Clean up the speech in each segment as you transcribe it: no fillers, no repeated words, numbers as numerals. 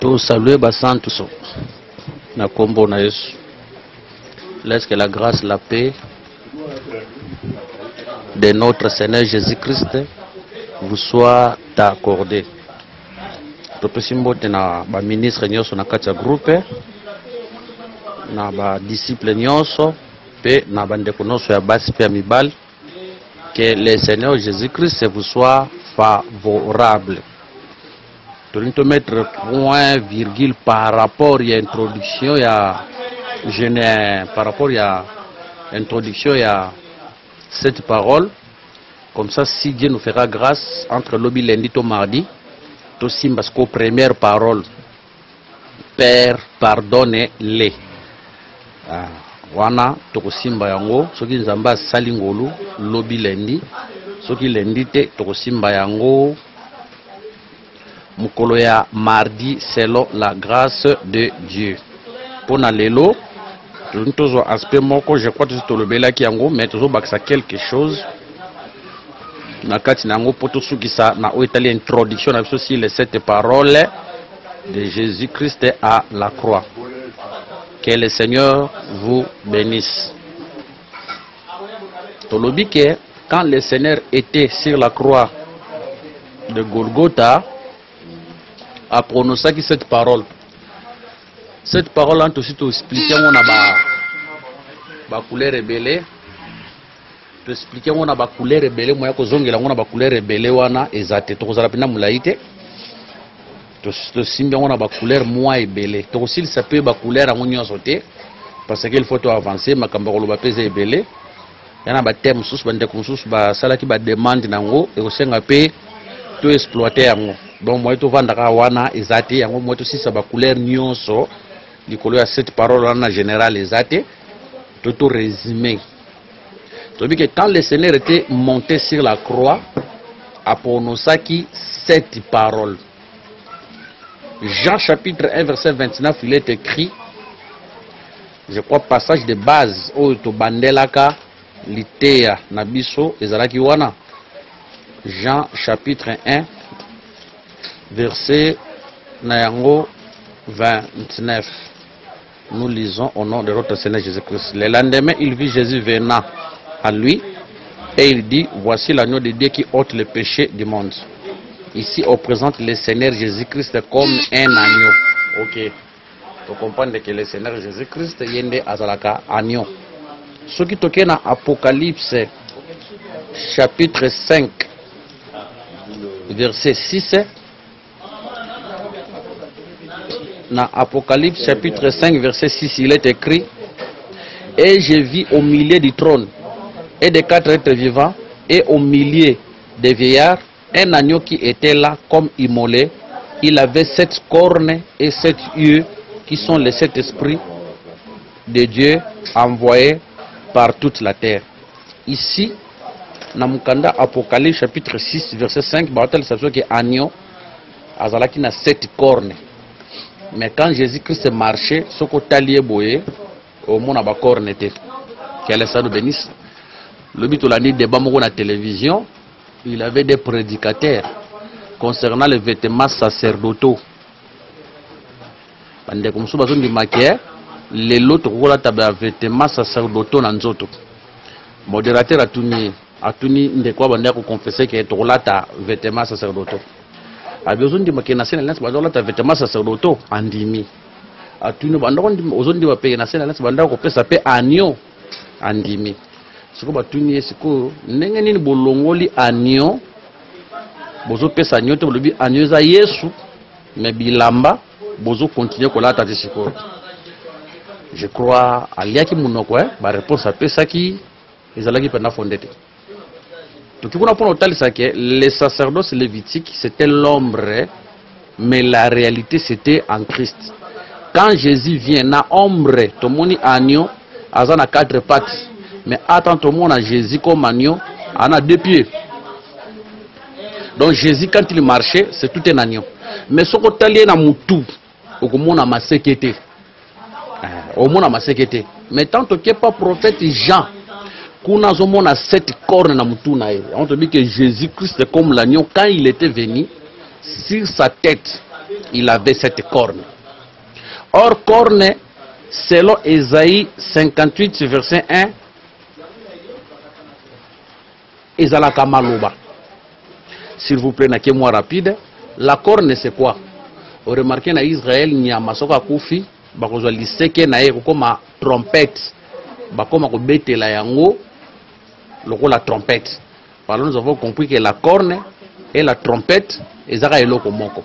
Tout saluer Bassan tous. Na kombo na Yesu. Laisse que la grâce, la paix de notre Seigneur Jésus-Christ vous soit accordée. Topesimbote na ba ministre nyonso na kati ya groupe na ba disciple nyonso pe na bandeko nyonso ya basi pe ya mibali. Que le Seigneur Jésus-Christ vous soit favorable. Nous allons mettre point virgule par rapport à l'introduction, par rapport à l'introduction à cette parole. Comme ça, si Dieu nous fera grâce entre le lundi et mardi, tout parce que première parole, Père, pardonne-les. Wana tokosimba yango soki nzamba sali ngolu lobi lendi soki lendi te tokosimba yango mukolo ya mardi selon la grâce de Dieu. Pona lelo tozo aspect moko je crois que tolobelaki yango mais tozo bakisa quelque chose na kati nango poto sukisa na oetali introduction na biso sur les 7 paroles de Jésus-Christ à la croix. Que le Seigneur vous bénisse. Tolobi que quand le Seigneur était sur la croix de Golgotha, a prononcé cette parole. Cette parole, on aussi expliqué on a ba couleur rebelle. To expliquer on a ba couleur rebelle, moi ko zongela on a ba couleur rebelle wana ezate to kozala pina mulaite. To simbi on a ba couleur moi ebele. To aussi ça peut ba couleur en union sauter parce qu'il faut avancer makamba ko lo ba pese ebele. Yana ba thème sous bande ko sous ba sala ki ba demande nango e ko senga pe to exploiter yango. Donc moi to vanda ka wana ezate yango moi to sisa ba couleur nyonso likolo ya cette parole en général ezate to résumer. To dit que quand le Seigneur était monté sur la croix a prononcé qui 7 paroles. Jean chapitre 1 verset 29 il est écrit, je crois passage de base o to bandelaka litea na biso ezalaki wana. Jean chapitre 1 verset Nayango 29. Nous lisons au nom de notre Seigneur Jésus-Christ. Le lendemain, il vit Jésus venant à lui et il dit, voici l'agneau de Dieu qui ôte le péché du monde. Ici, on présente le Seigneur Jésus-Christ comme un agneau. Ok. Pour comprendre que le Seigneur Jésus-Christ yende azalaka agneau. Ce qui toque dans Apocalypse chapitre 5 verset 6. Dans Apocalypse chapitre 5 verset 6 il est écrit, et je vis au milieu du trône et des 4 êtres vivants et au milieu des vieillards un agneau qui était là comme immolé. Il avait 7 cornes et 7 yeux qui sont les 7 esprits de Dieu envoyés par toute la terre. Ici dans Mukanda Apocalypse chapitre 6 verset 5 batel ça que agneau azalaki na 7 cornes. Mais quand Jésus-Christ marchait, ce côté lié boye, au monde a bakor n'était. Qu'elle ça nous bénisse. Le but de l'année débat à la télévision, il avait des prédicateurs concernant les vêtements sacerdotaux. Pendant comme ça, besoin de maquiller, les lots roula tabac vêtements sacerdotaux dans zoto. Modérateur a tuni de quoi bandé ko confesser que roula ta vêtements sacerdotaux. A besoin de maquiller national lens bazola ta vêtements sacerdotaux andimi. A tuni bandako ozon di payer national lens bandako pesa pe agneau andimi. Ce que batuni esiko ndenge nini bolongoli agneau bozo pesa agneau te bolobi agneau za Yesu mais bilamba bozo continuer kolata tisiko. Je crois aliaki munoko ba réponse a pesa ki ezalaki pena fondete. Donc les sacerdoces lévitiques c'était l'ombre mais la réalité c'était en Christ. Quand Jésus vient na ombre tomoni agneau azana 4 pattes mais attends tout le monde à Jésus comme agneau en a 2 pieds. Donc Jésus quand il marchait c'est tout un agneau. Mais ce qu'on t'a na mutu au monde a masekete. Au monde a masekete. Mais tant que pas prophète Jean kuna zomona 7 cornes na mutu na ye. On te dit que Jésus-Christ comme l'agneau quand il était venu sur sa tête, il avait 7 cornes. Or, cornes, selon Ésaïe 58, verset 1, Ezalaka maloba. S'il vous plaît, n'a-moi rapide. La corne, c'est quoi? Vous remarquez, na Israël, il y a masoka koufi, bakozwa liseke na ye comme trompette, bakoma ko bete la yango, la trompette. Alors nous avons compris que la corne et la trompette, ezaka eloko moko.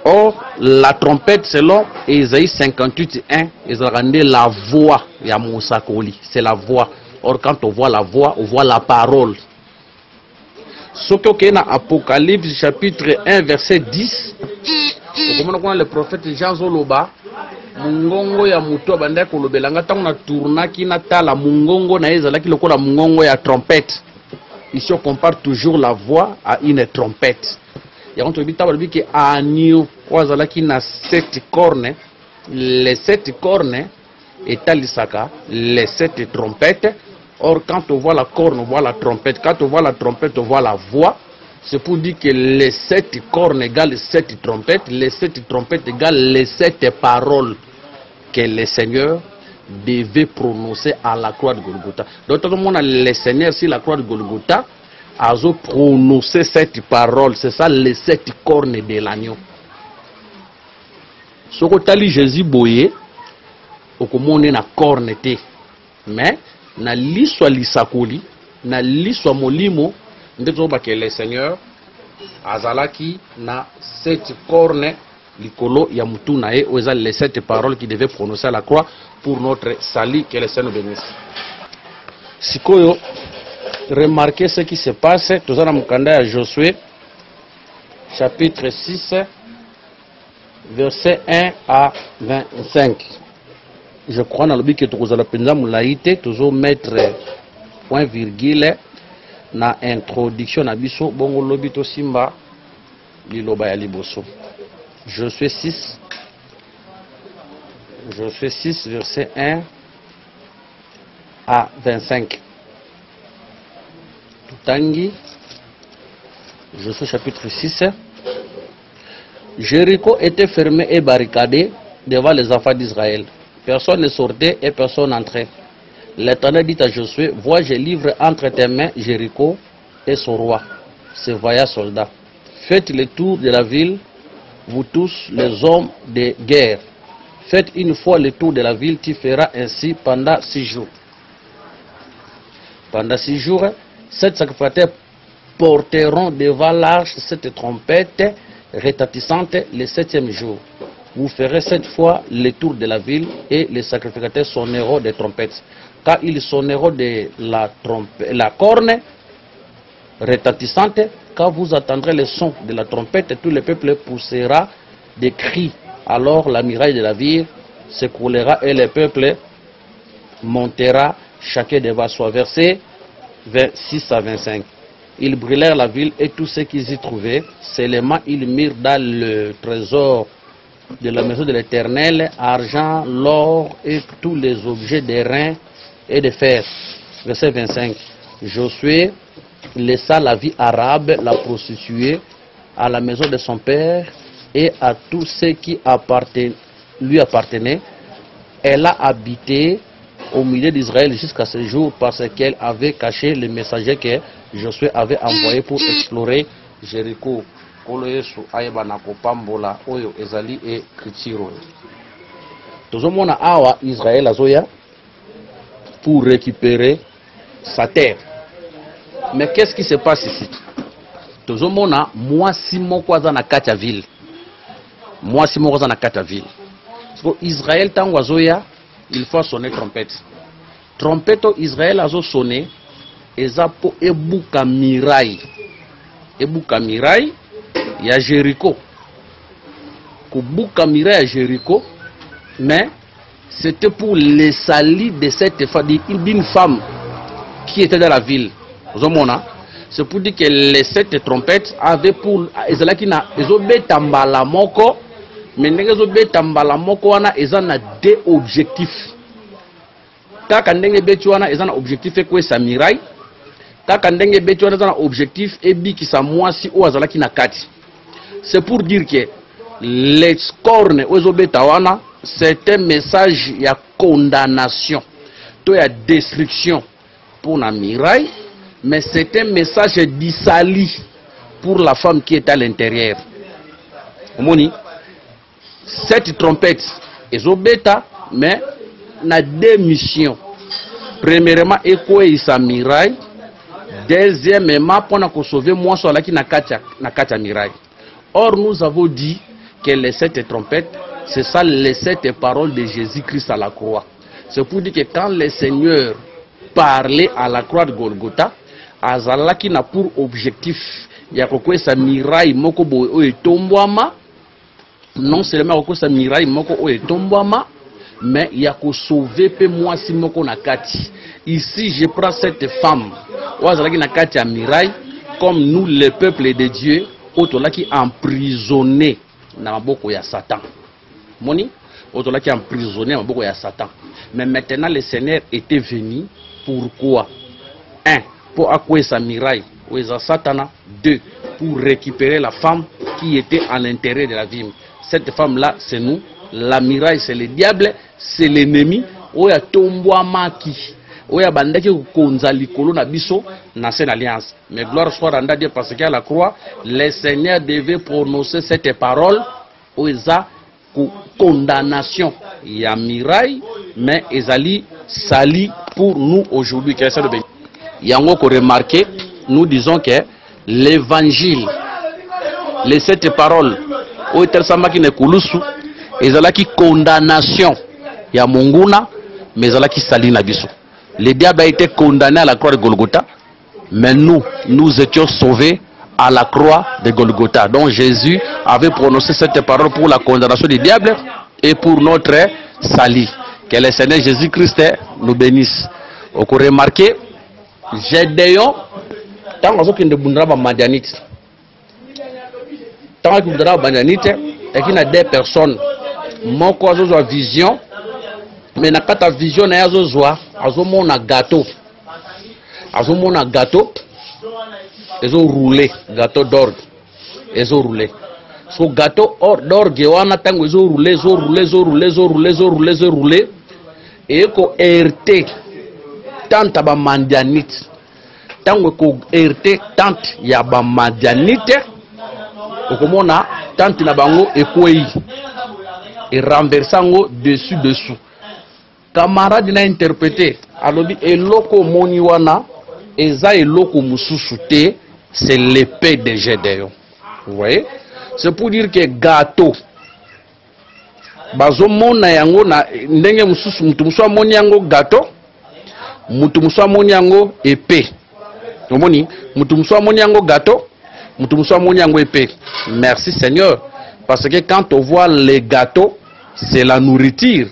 Or, la trompette, selon Ésaïe 58.1, ezaka la voix ya Moussakoli. C'est la voix. Or, quand on voit la voix, on voit la parole. Ce qui est dans Apocalypse chapitre 1, verset 10, le prophète Jean Zoloba, mungongo ya muto banda kolobelanga tango na tournaki na tala mungongo na ezalaki lokola mungongo ya trompette. Ici on compare toujours la voix à une trompette. Ya on trouve tababi que agneau wazalaki na 7 cornes, les 7 cornes etalisaka les 7 trompettes. Or, quand on voit la corne, on voit la trompette. Quand on voit la trompette, on voit la voix. C'est pour dire que les 7 cornes égale les 7 trompettes. Les 7 trompettes égale les 7 paroles que le Seigneur devait prononcer à la croix de Golgotha. Donc, tout le monde, le Seigneur, sur la croix de Golgotha, a prononcé 7 paroles. C'est ça, les 7 cornes de l'agneau. Ce que Jésus boye, au commun, na corne. Mais, na liswa lisakoli na liswa molimo ndeto ba que le Seigneur azalaki na 7 cornes likolo ya mutu na e oza les 7 paroles qui devaient prononcer à la croix pour notre salut. Que le Seigneur nous bénisse. Sikoyo, remarquez ce qui se passe tozana mukanda ya Josué chapitre 6 verset 1 à 25. Je crois dans le but que tu as penza moulaïté, toujours mettre point virgule na introduction na biso bongo lobito simba liloba ya liboso. Je suis 6 verset 1 à 25. Tutangi, je suis chapitre 6. Jéricho était fermé et barricadé devant les enfants d'Israël. Personne ne sortait et personne n'entrait. L'Éternel dit à Josué, vois, je livre entre tes mains Jéricho et son roi, ses vaillants soldats. Faites le tour de la ville, vous tous les hommes de guerre. Faites une fois le tour de la ville, tu feras ainsi pendant 6 jours. Pendant 6 jours, 7 sacrificateurs porteront devant l'arche cette trompette retentissante le 7e jour. Vous ferez 7 fois le tour de la ville et les sacrificateurs sonneront des trompettes. Quand ils sonneront de la corne retentissante, quand vous entendrez le son de la trompette, tout le peuple poussera des cris. Alors la muraille de la ville s'écroulera et le peuple montera chacun devant soi. Verset 26 à 25. Ils brûlèrent la ville et tout ce qu'ils y trouvaient. Seulement ils mirent dans le trésor de la maison de l'Éternel argent, l'or et tous les objets d'airain et de fer. Verset 25. Josué laissa la vie arabe, la prostituée, à la maison de son père et à tous ceux qui lui appartenaient. Elle a habité au milieu d'Israël jusqu'à ce jour parce qu'elle avait caché le messager que Josué avait envoyé pour explorer Jéricho. Kolo Yesu ayeba na kopambola oyo ezali e kritiro. Tozomona awa Israël azoya pour récupérer sa terre. Mais qu'est-ce qui se passe ici? Tozomona mwasi moko aza na kati ya ville. Mwasi moko aza na kati ya ville. Parce que Israël tango azoya, il faut sonner trompette. Trompette Israël azo sonner eza po ebuka mirai. Ebuka mirai ya Jéricho. Kubuka mirai ya Jéricho, mais c'était pour les salis de cette femme, d'une femme qui était dans la ville. C'est pour dire que les 7 trompettes avaient pour ezalakina ezobeta mbala moko, mais ndenge ezobeta mbala moko wana ezana 2 objectifs. Kaka ndenge beti wana ezana objectif ekwesa mirai kaka ndenge beti wana na objectif ebikisa mwasi o azalaki na kati. C'est pour dire que les cornes ozobeta wana c'est un message ya condamnation to ya destruction pour la miraille, mais c'est un message d'isali pour la femme qui est à l'intérieur. Moni, cette trompette ezobeta mais na deux missions. Premièrement, écouer sa miraille. Deuxièmement, pour sauver moi sur la qui na katia miraille. Or, nous avons dit que les sept trompettes, c'est ça les sept paroles de Jésus-Christ à la croix. C'est pour dire que quand le Seigneur parlait à la croix de Golgotha, azalaki na pour objectif ya kokwe sa miraille moko bo o etombwama, non seulement kokwe sa miraille moko o etombwama, mais il y a qu'à sauver peu moi si moko na kati. Ici je prends cette femme ouazalaki na kati ya miraille comme nous le peuple de Dieu otolaki emprisonné na maboko ya Satan. Moni otolaki emprisonné na maboko ya Satan. Mais maintenant le Seigneur était venu pourquoi? 1 pour accueillir sa miraille ou Satana. 2 pour récupérer la femme qui était à l'intérieur de la vie. Cette femme là c'est nous. La miraille c'est le diable, c'est l'ennemi. Oya tombwa maki, oya bandaki konza likolo na biso na cette alliance. Mais gloire soit rendue à Dieu parce qu'à la croix, le Seigneur devait prononcer cette parole oya condamnation. Il y a miraille, mais ezali sali pour nous aujourd'hui. Il y a encore remarqué, nous disons que l'évangile, les sept paroles oya tersamaki ne kulusu. Ezalaki condamnation ya monguna, mais ezalaki sali na biso. Le diable a été condamné à la croix de Golgotha, mais nous étions sauvés à la croix de Golgotha. Donc Jésus avait prononcé cette parole pour la condamnation du diable et pour notre salut. Que le Seigneur Jésus-Christ nous bénisse. Vous pouvez remarquer, Gédéon, tant que nous avons Madianite, tant que nous avons Madianite, et qu'il y a des personnes moko azozwa vision, mais na kata vision na azozwa azomona gâteau, ezo rouler gâteau d'orgue, ezo rouler. So gâteau d'orgue wana tango ezo rouler, et ko RT tante ba mandianite, tango ko RT tante ya ba mandianite, okomona tante na bango ekwei et renversango dessous. Camarade n'a interprété. Alors dit eloko moniwana eza eloko mususute, c'est l'épée de Gédéon. Vous voyez? C'est pour dire que gâteau bazo mona yango na ndenge mususu mutu muswa moni yango gâteau, mutu muswa moni yango épée. Omoni mutu muswa moni yango gâteau, mutu muswa moni yango épée. Merci Seigneur. Parce que quand on voit les gâteaux, c'est la nourriture.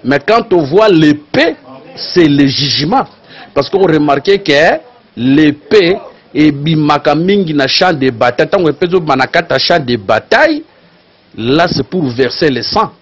Mais quand on voit l'épée, c'est le jugement. Parce qu'on remarque que l'épée est bimaka mingi na champ de bataille. Tant qu'on peut manakata champ de bataille, là c'est pour verser le sang.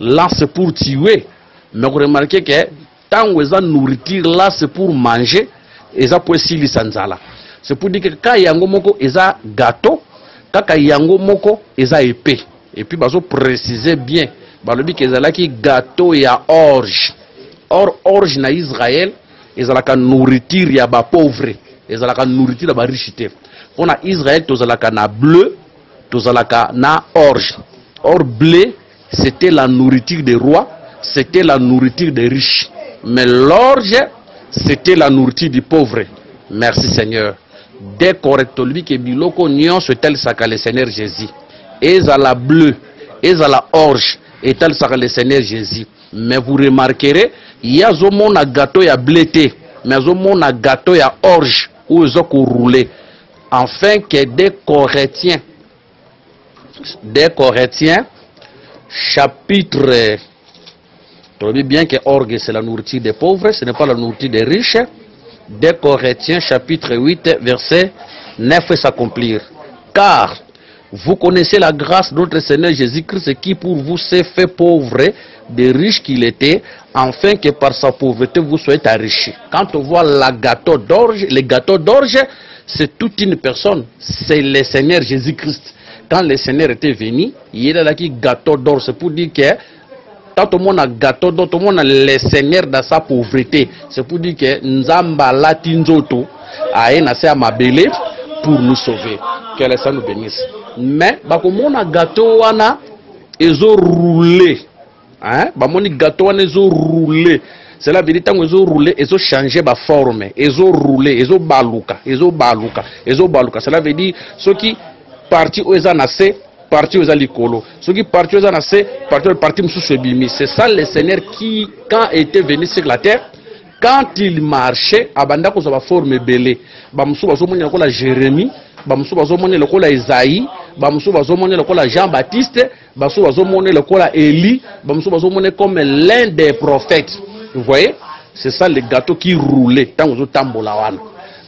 Là c'est pour tuer. Mais on remarque que tant qu'on a nourriture, là c'est pour manger. Et ça pour sili sanzala. C'est pour dire que quand yango moko eza gâteau, kaka yango moko eza épée. Et puis bazo préciser bien balobi que ezalaki gâteau ya orge. Or orge na Israël ezalaka nourriture ya ba pauvre, ezalaka nourriture ya ba riche te. Pona Israël tozalaka na bleu, tozalaka na orge. Or blé c'était la nourriture des rois, c'était la nourriture des riches. Mais l'orge c'était la nourriture du pauvre. Merci Seigneur. Dès correctement que biloko nyonso tel saka le Seigneur Jésus. Eza la bleu, eza la orge et tel saka le Seigneur Jésus. Mais vous remarquerez, il y a un gâteau ya blété, mais un gâteau ya orge où ils ont roulé. Enfin que des Corinthiens, chapitre, trouvez bien que orge c'est la nourriture des pauvres, ce n'est pas la nourriture des riches. Des Corinthiens chapitre 8 verset 9 s'accomplir. Car Vous connaissez la grâce de notre Seigneur Jésus-Christ qui pour vous s'est fait pauvre, des riches qu'il était, afin que par sa pauvreté vous soyez enrichis. Quand on voit les gâteaux d'orge, c'est toute une personne, c'est le Seigneur Jésus-Christ. Quand le Seigneur était venu, il y a là qui gâteau d'orge, c'est pour dire que quand tout le monde a gâteau d'orge, tout le monde a le Seigneur dans sa pauvreté. C'est pour dire que Nzamba Latinzoto a un assez amabélé pour nous sauver. Que le Seigneur nous bénisse. Mais, on a gâteau wana, ils ont roulé. Hein? Bamoni gâteau wana, ils ont roulé. Cela veut dire que ils ont roulé, ils ont changé ma forme. Ils ont roulé, ils ont balouka. Cela veut dire ceux qui partis où ils ont nassé, partis où ils ont l'icolo. Ceux qui partis où ils ont nassé, partis où ils ont. C'est ça le Seigneur qui, quand il était venu sur la terre, quand il marchait, abanda ko sa forme belé. Bamsou bazomoni lokola Jérémie, bamsou bazomoni lokola Isaïe, bamsou bazomoni lokola Jean-Baptiste, bamsou bazomoni lokola Élie, bamsou bazomoni comme l'un des prophètes. Vous voyez? C'est ça le gâteau qui roulait tant aux tambola.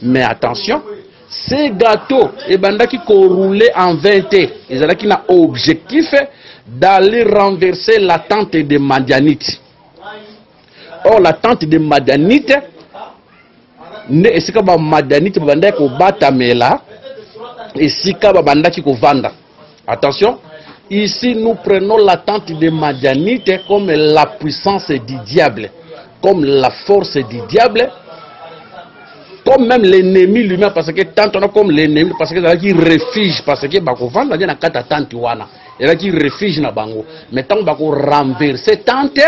Mais attention, ces gâteaux, et banda qui roulait en 20, ils avaient un objectif d'aller renverser la tente des Madianites. Or, la tente de Madianites, ne sika ba Madianites banda ko batamela, et sika ba banda ki ko vanda. Attention, ici nous prenons la tente de Madianites comme la puissance du diable, comme la force du diable, comme même l'ennemi lui-même, parce que tant on a comme l'ennemi, parce que qui refuge, parce que bako vanda na kata tante wana, et qui refuge na bango, mais tant bako renverser tente.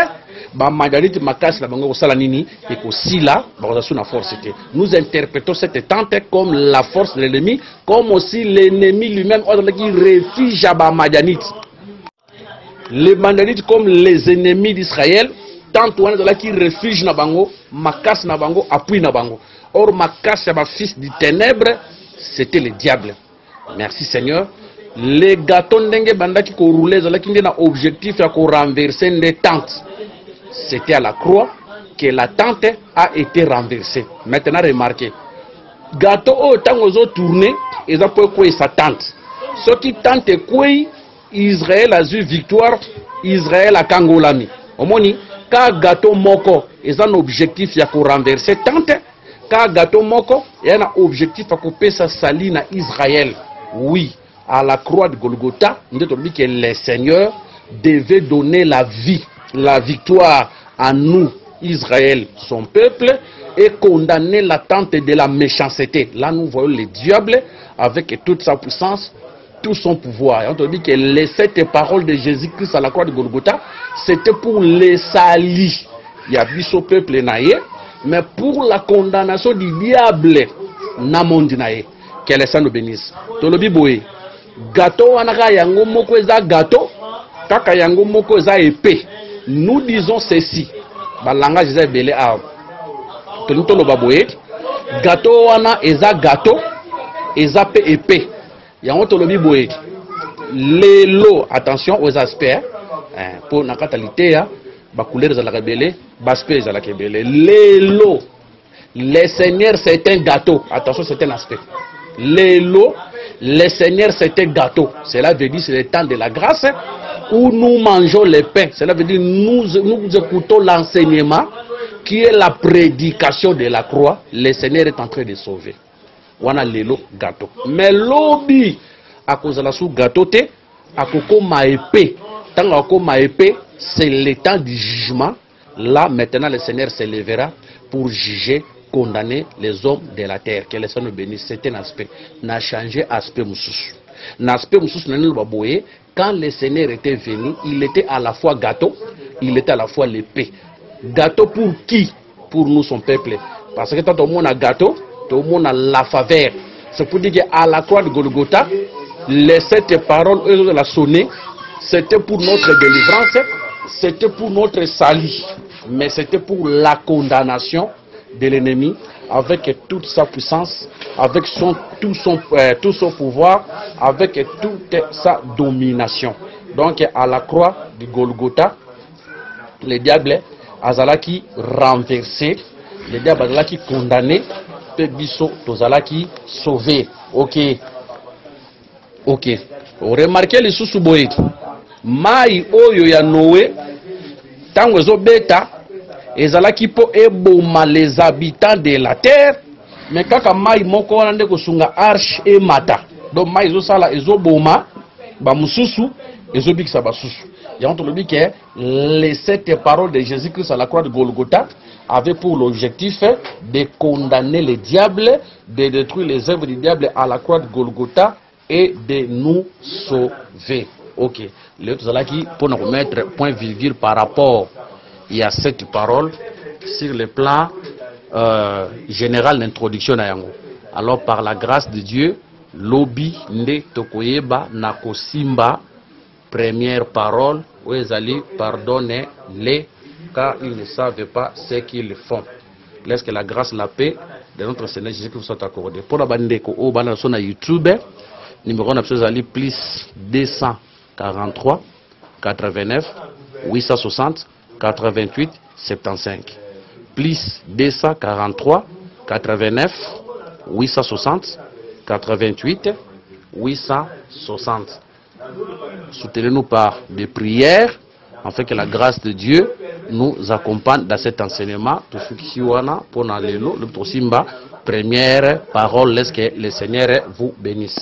Nous interprétons cette tente comme la force de l'ennemi, comme aussi l'ennemi lui-même qui réfugie à Madianite. Les Madianites comme les ennemis d'Israël, tant qui réfugie na bango, makas na bango, appui na bango. Or makas ya fils du ténèbre, c'était le diable. Merci Seigneur. Les gâteaux ndenge banda qui roulé, qui ont un objectif à renverser les tentes. C'était à la croix que la tente a été renversée. Maintenant, remarquez. Gâteau, autant aux autres tournés, ils ont quoi sa tente. Ce qui tente quoi, Israël a eu victoire, Israël a kangolami. Omoni, quand gâteau moko, ils ont un objectif à renverser tente. Quand gâteau moko, il y a un objectif à couper sa saline à Israël. Oui, à la croix de Golgotha, nous avons dit que le Seigneur devait donner la vie, la victoire à nous, Israël, son peuple, et condamner l'attente de la méchanceté. Là, nous voyons le diable avec toute sa puissance, tout son pouvoir. Et on te dit que les 7 paroles de Jésus-Christ à la croix de Golgotha, c'était pour les salir. Il y a vu son peuple naïe, mais pour la condamnation du diable, namondi naïe. Que les saints nous bénissent. Tolobi boye. Gâteau anaka yango moko eza gâteau, kaka yango moko eza épée. Nous disons ceci. Ba langage eza belé a. Tolo baboye. Gâteau wana eza gâteau, eza pe épée. Yango tolobi boye. Lelo, attention aux aspects. Pour na katalité ya, ba couleur eza la belé, ba aspect eza la belé. Lelo. Le Seigneur c'est un gâteau. Attention, c'est un aspect. Lelo, le Seigneur c'est un gâteau. Cela veut dire c'est le temps de la grâce où nous mangeons le pain. Cela veut dire nous écoutons l'enseignement qui est la prédication de la croix. Le Seigneur est en train de sauver. Wana lelo gâteau. Mais lobi à cause de la sous gâteau te à koko ma épée. Tant que ma épée, c'est le temps du jugement. Là maintenant le Seigneur se lèvera pour juger, condamner les hommes de la terre. Que les Seigneur nous bénisse. C'est un aspect. N'a changé aspect moussous. L'aspect moussous quand le Seigneur était venu, il était à la fois gâteau, il était à la fois l'épée. Gâteau pour qui? Pour nous, son peuple. Parce que quand on a gâteau, tout le monde a la faveur. C'est pour dire qu'à la croix de Golgotha, les 7 paroles, eux, de la sonner, c'était pour notre délivrance, c'était pour notre salut. Mais c'était pour la condamnation de l'ennemi avec toute sa puissance, avec tout son pouvoir, avec toute sa domination. Donc à la croix de Golgotha, le diable azalaki renversé, le diable azalaki condamné, pe biso tozalaki sauvé. Ok. Remarquez les sous-boé. Mai oyo ya Noé, tango ezobeta, ezalaki po eboma les habitants de la terre, mais kaka mai moko wana nde kosunga arche et mata. Donc mai ezosala ezoboma, ba mususu, ezobikisa basusu. Et on te le dit que les 7 paroles de Jésus-Christ à la croix de Golgotha avaient pour l'objectif de condamner le diable, de détruire les œuvres du diable à la croix de Golgotha et de nous sauver. Ok. Le qui pour nous mettre point virgule par rapport à cette parole sur le plan général d'introduction à Yango. Alors par la grâce de Dieu, lobi nde tokoyeba nakosimba première parole où ils allaient pardonner les car ils ne savent pas ce qu'ils font. Laisse que la grâce, la paix de notre Seigneur Jésus-Christ soit accordée. Pour la bande au balance sur YouTube, numéro d'absolu plus 243 89 860 88 75 plus 243 89 860 88 860. Soutenez-nous par des prières afin que la grâce de Dieu nous accompagne dans cet enseignement. Tout ce qui pour le simba première parole, laisse que le Seigneur vous bénisse.